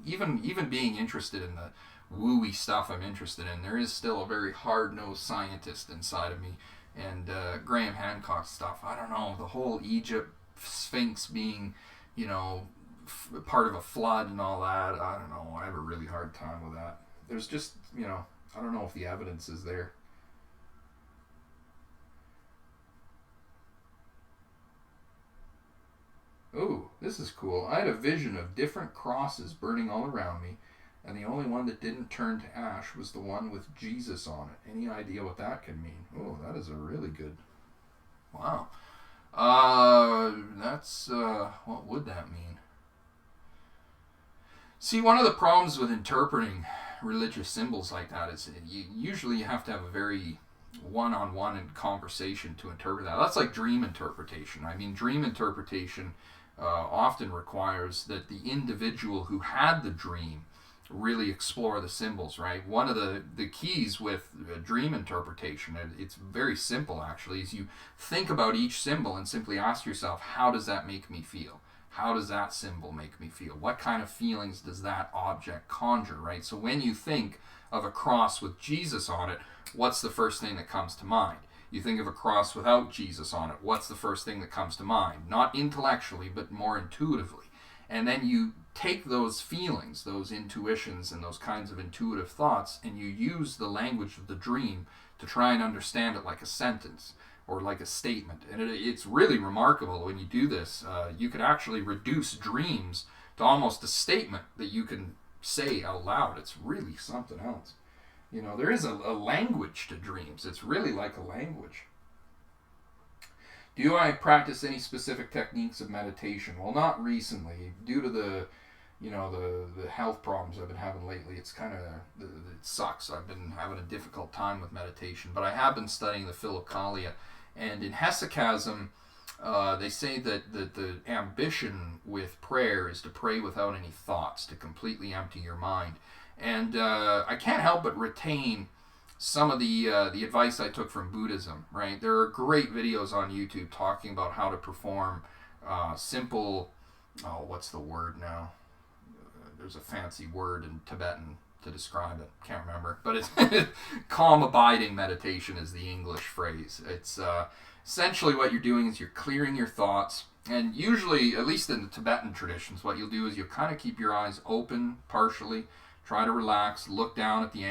even being interested in the woo-y stuff I'm interested in, there is still a very hard-nosed scientist inside of me. And Graham Hancock stuff, I don't know, the whole Egypt Sphinx being, part of a flood and all that, I don't know, I have a really hard time with that. There's just, I don't know if the evidence is there. Ooh, this is cool. I had a vision of different crosses burning all around me, and the only one that didn't turn to ash was the one with Jesus on it. Any idea what that can mean? Oh, that is a really good... Wow. What would that mean? See, one of the problems with interpreting religious symbols like that is usually you have to have a very one-on-one conversation to interpret that. That's like dream interpretation. I mean, dream interpretation often requires that the individual who had the dream really explore the symbols, right? One of the keys with dream interpretation, it's very simple actually, is you think about each symbol and simply ask yourself, how does that make me feel? How does that symbol make me feel? What kind of feelings does that object conjure, right? So when you think of a cross with Jesus on it, what's the first thing that comes to mind? You think of a cross without Jesus on it, what's the first thing that comes to mind? Not intellectually, but more intuitively. And then you take those feelings, those intuitions, and those kinds of intuitive thoughts, and you use the language of the dream to try and understand it like a sentence or like a statement. And it's really remarkable when you do this. You can actually reduce dreams to almost a statement that you can say out loud. It's really something else. There is a language to dreams. It's really like a language. Do I practice any specific techniques of meditation? Well, not recently, due to the the health problems I've been having lately, it's kind of, it sucks. I've been having a difficult time with meditation, but I have been studying the Philokalia, and in hesychasm, they say that the ambition with prayer is to pray without any thoughts, to completely empty your mind. And I can't help but retain some of the advice I took from Buddhism, right? There are great videos on YouTube talking about how to perform simple, what's the word now? There's a fancy word in Tibetan to describe it. Can't remember. But it's calm abiding meditation is the English phrase. It's essentially what you're doing is you're clearing your thoughts. And usually, at least in the Tibetan traditions, what you'll do is you'll kind of keep your eyes open partially, try to relax, look down at the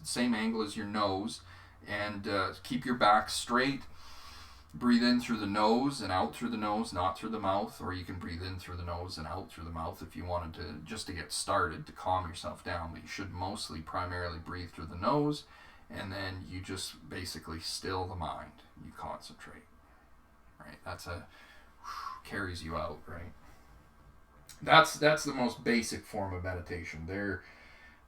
same angle as your nose, and keep your back straight. Breathe in through the nose and out through the nose, not through the mouth, or you can breathe in through the nose and out through the mouth if you wanted to, just to get started, to calm yourself down. But you should primarily breathe through the nose, and then you just basically still the mind. You concentrate, right? That's carries you out, right? That's the most basic form of meditation.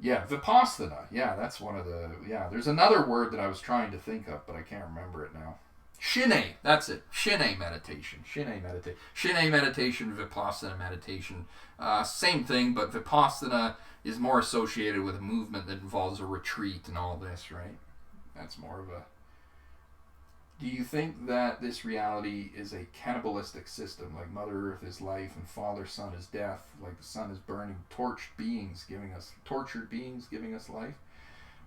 Vipassana. Yeah, that's one of the, there's another word that I was trying to think of, but I can't remember it now. Shinne, that's it. Shinne meditation. Shinne meditation, Vipassana meditation. Same thing, but Vipassana is more associated with a movement that involves a retreat and all this, right? That's more of a... Do you think that this reality is a cannibalistic system, like Mother Earth is life and Father Son is death, like the sun is burning tortured beings giving us life?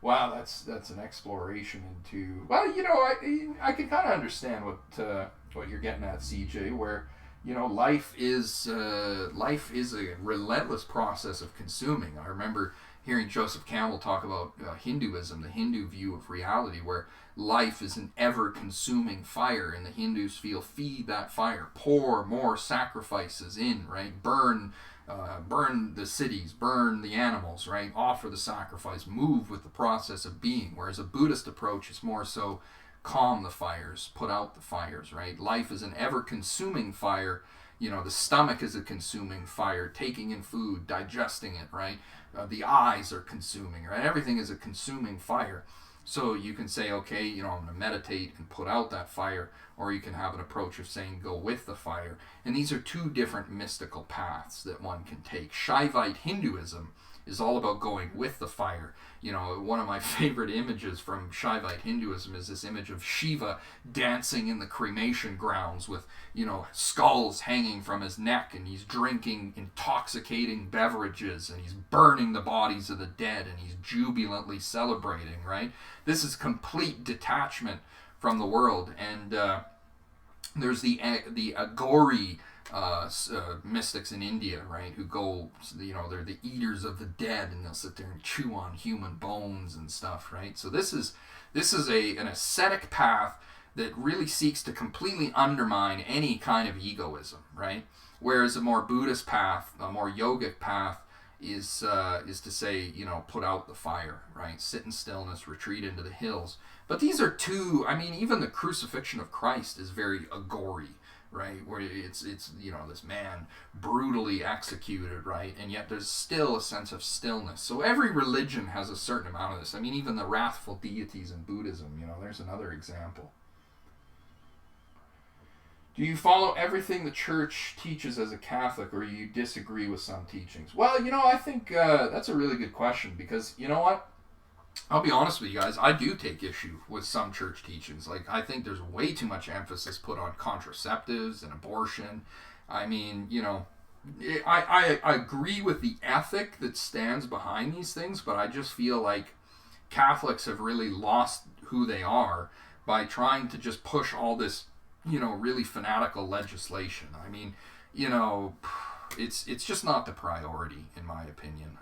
Wow, that's an exploration into... Well, I can kind of understand what you're getting at, CJ, where, life is a relentless process of consuming. I remember hearing Joseph Campbell talk about Hinduism, the Hindu view of reality, where life is an ever-consuming fire, and the Hindus feed that fire, pour more sacrifices in, right? Burn the cities, burn the animals, right? Offer the sacrifice, move with the process of being. Whereas a Buddhist approach is more so calm the fires, put out the fires, right? Life is an ever-consuming fire. The stomach is a consuming fire, taking in food, digesting it, right? The eyes are consuming, right? Everything is a consuming fire. So you can say, okay, I'm going to meditate and put out that fire, or you can have an approach of saying go with the fire. And these are two different mystical paths that one can take. Shaivite Hinduism is all about going with the fire. One of my favorite images from Shaivite Hinduism is this image of Shiva dancing in the cremation grounds with, skulls hanging from his neck, and he's drinking intoxicating beverages, and he's burning the bodies of the dead, and he's jubilantly celebrating, right? This is complete detachment from the world. And there's the Agori mystics in India, right, who go, they're the eaters of the dead, and they'll sit there and chew on human bones and stuff, right? So this is an ascetic path that really seeks to completely undermine any kind of egoism, right? Whereas a more Buddhist path, a more yogic path, is to say, put out the fire, right? Sit in stillness, retreat into the hills. But these are two, even the crucifixion of Christ is very agory, right? Where it's this man brutally executed, right? And yet there's still a sense of stillness. So every religion has a certain amount of this. Even the wrathful deities in Buddhism, there's another example. Do you follow everything the church teaches as a Catholic, or you disagree with some teachings? Well, I think that's a really good question, because you know what? I'll be honest with you guys, I do take issue with some church teachings. Like, I think there's way too much emphasis put on contraceptives and abortion. I agree with the ethic that stands behind these things, but I just feel like Catholics have really lost who they are by trying to just push all this, really fanatical legislation. It's just not the priority, in my opinion.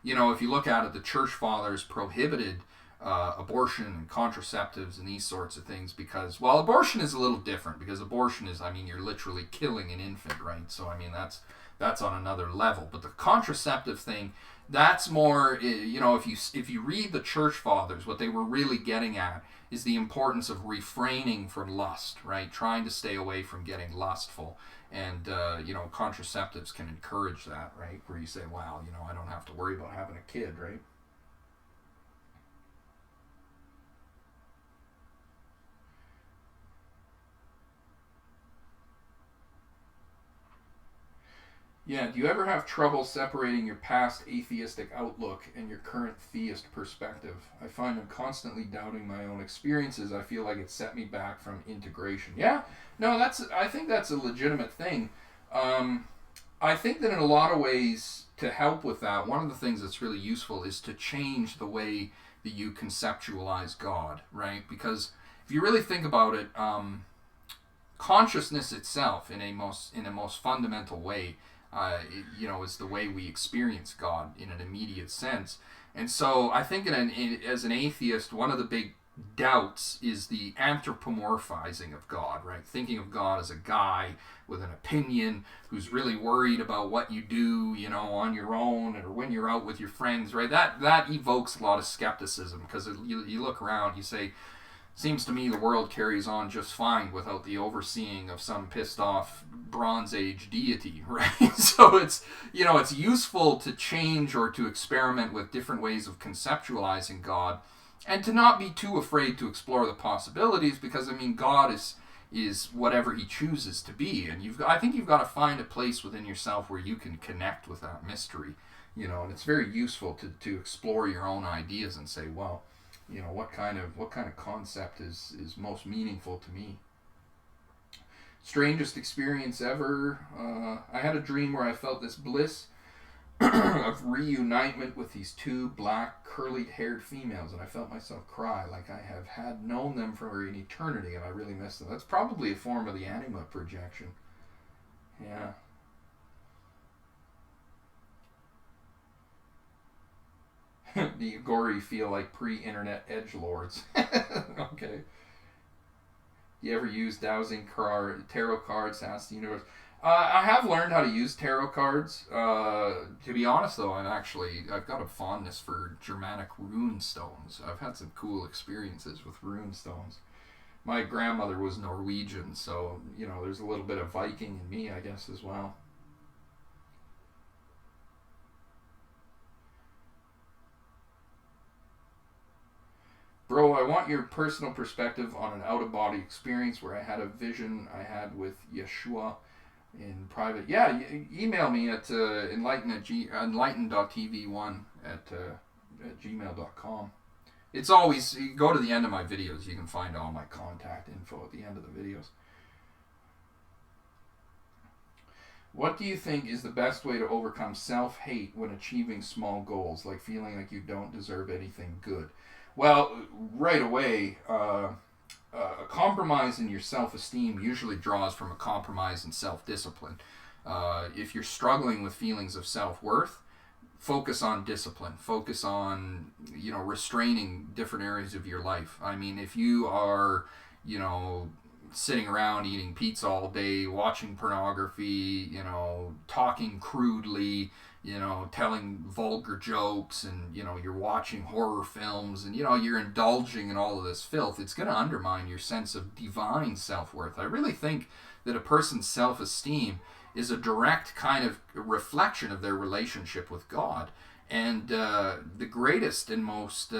If you look at it, the church fathers prohibited abortion and contraceptives and these sorts of things because, well, abortion is a little different, because abortion is, you're literally killing an infant, right? So, that's on another level. But the contraceptive thing, That's more, if you read the church fathers, what they were really getting at is the importance of refraining from lust, right? Trying to stay away from getting lustful. And, contraceptives can encourage that, right? Where you say, wow, I don't have to worry about having a kid, right? Yeah, do you ever have trouble separating your past atheistic outlook and your current theist perspective? I find I'm constantly doubting my own experiences. I feel like it set me back from integration. Yeah, no, I think that's a legitimate thing. Um, I think that in a lot of ways, to help with that, one of the things that's really useful is to change the way that you conceptualize God, right? Because if you really think about it, consciousness itself, in a most fundamental way, is the way we experience God in an immediate sense. And so I think as an atheist, one of the big doubts is the anthropomorphizing of God, right? Thinking of God as a guy with an opinion who's really worried about what you do, on your own or when you're out with your friends, right? That evokes a lot of skepticism because you look around, you say, seems to me the world carries on just fine without the overseeing of some pissed off Bronze Age deity, right? So it's useful to change or to experiment with different ways of conceptualizing God, and to not be too afraid to explore the possibilities, because God is whatever He chooses to be, and I think you've got to find a place within yourself where you can connect with that mystery, and it's very useful to explore your own ideas and say, well, what kind of concept is most meaningful to me. Strangest experience ever. I had a dream where I felt this bliss of reunitement with these two black curly-haired females, and I felt myself cry like I have had known them for an eternity, and I really miss them. That's probably a form of the anima projection. Yeah. The Agori feel like pre-internet edgelords. Okay. You ever use dowsing tarot cards to ask the universe? I have learned how to use tarot cards. To be honest, though, I've got a fondness for Germanic rune stones. I've had some cool experiences with rune stones. My grandmother was Norwegian, so there's a little bit of Viking in me, I guess, as well. Bro, I want your personal perspective on an out-of-body experience where I had a vision I had with Yeshua in private. Yeah, email me at enlighten.tv1 at gmail.com. It's always, you go to the end of my videos, you can find all my contact info at the end of the videos. What do you think is the best way to overcome self-hate when achieving small goals, like feeling like you don't deserve anything good? Well, right away, a compromise in your self-esteem usually draws from a compromise in self-discipline. If you're struggling with feelings of self-worth, focus on discipline. Focus on, restraining different areas of your life. If you are, sitting around eating pizza all day, watching pornography, talking crudely, telling vulgar jokes, and, you're watching horror films, and, you're indulging in all of this filth, it's going to undermine your sense of divine self-worth. I really think that a person's self-esteem is a direct kind of reflection of their relationship with God. And the greatest and most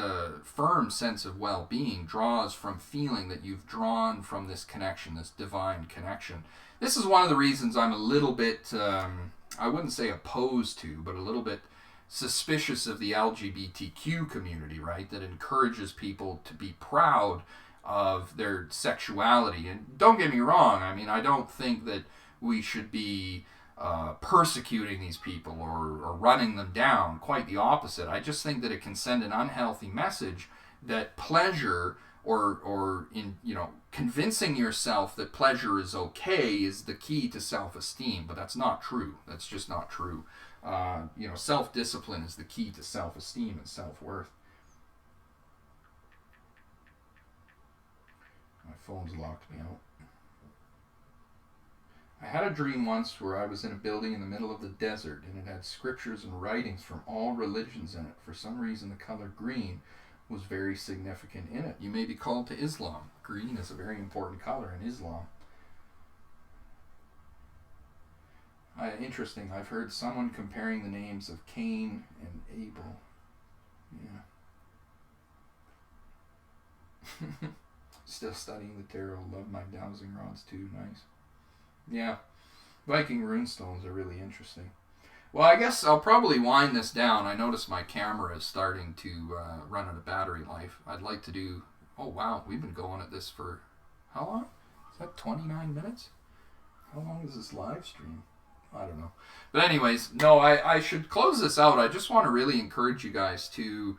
firm sense of well-being draws from feeling that you've drawn from this connection, this divine connection. This is one of the reasons I'm a little bit, I wouldn't say opposed to, but a little bit suspicious of the LGBTQ community, right? That encourages people to be proud of their sexuality. And don't get me wrong, I don't think that we should be persecuting these people or running them down. Quite the opposite. I just think that it can send an unhealthy message that pleasure or in convincing yourself that pleasure is okay is the key to self-esteem. But that's not true. That's just not true. Self-discipline is the key to self-esteem and self-worth. My phone's locked me out. I had a dream once where I was in a building in the middle of the desert, and it had scriptures and writings from all religions in it. For some reason, the color green was very significant in it. You may be called to Islam. Green is a very important color in Islam. Interesting. I've heard someone comparing the names of Cain and Abel. Yeah. Still studying the tarot. Love my dowsing rods too. Nice. Yeah. Viking runestones are really interesting. Well, I guess I'll probably wind this down. I notice my camera is starting to run out of battery life. I'd like to do... Oh, wow. We've been going at this for... How long? Is that 29 minutes? How long is this live stream? I don't know. But anyways, no, I should close this out. I just want to really encourage you guys to,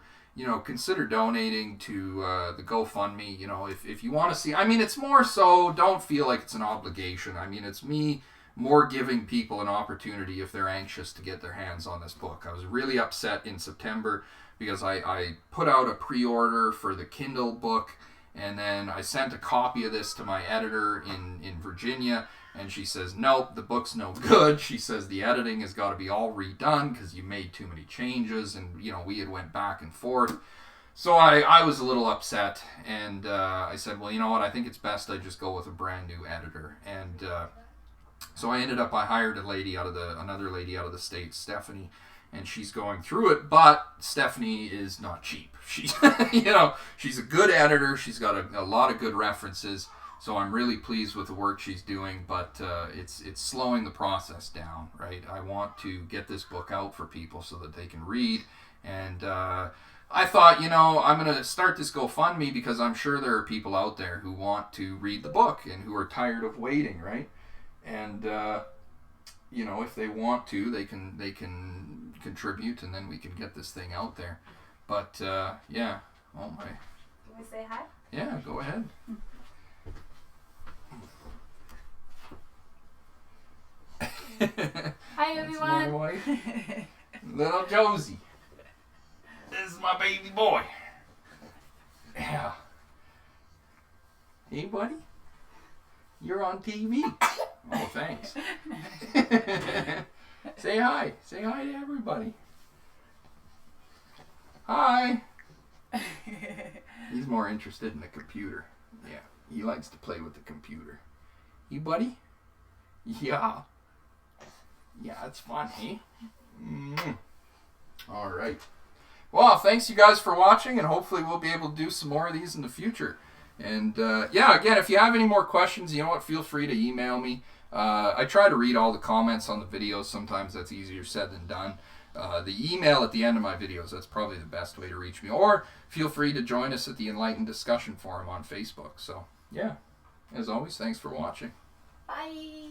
consider donating to the GoFundMe. If you want to see, it's more so, don't feel like it's an obligation. It's me more giving people an opportunity if they're anxious to get their hands on this book. I was really upset in September because I put out a pre-order for the Kindle book, and then I sent a copy of this to my editor in Virginia, and she says, nope, the book's no good. She says the editing has got to be all redone because you made too many changes, and, we had went back and forth. So I was a little upset, and I said, well, you know what, I think it's best I just go with a brand new editor. And so I hired another lady out of the States, Stephanie, and she's going through it, but Stephanie is not cheap. She's, she's a good editor. She's got a lot of good references. So I'm really pleased with the work she's doing, but it's slowing the process down, right? I want to get this book out for people so that they can read, and I thought, I'm going to start this GoFundMe because I'm sure there are people out there who want to read the book and who are tired of waiting, right? And if they want to, they can contribute, and then we can get this thing out there. But yeah, oh my. Can we say hi? Yeah, go ahead. Hi everyone. That's my wife, little Josie. This is my baby boy. Yeah. Hey, buddy. You're on TV. Oh, thanks. Say hi. Say hi to everybody. Hi. He's more interested in the computer. Yeah, he likes to play with the computer. You, buddy? Yeah. Yeah, it's fun, hey? All right. Well, thanks you guys for watching, and hopefully we'll be able to do some more of these in the future. And yeah, again, if you have any more questions, you know what, feel free to email me. I try to read all the comments on the videos. Sometimes that's easier said than done. The email at the end of my videos, that's probably the best way to reach me. Or feel free to join us at the Enlighten discussion forum on Facebook. So, yeah, as always, thanks for watching. Bye.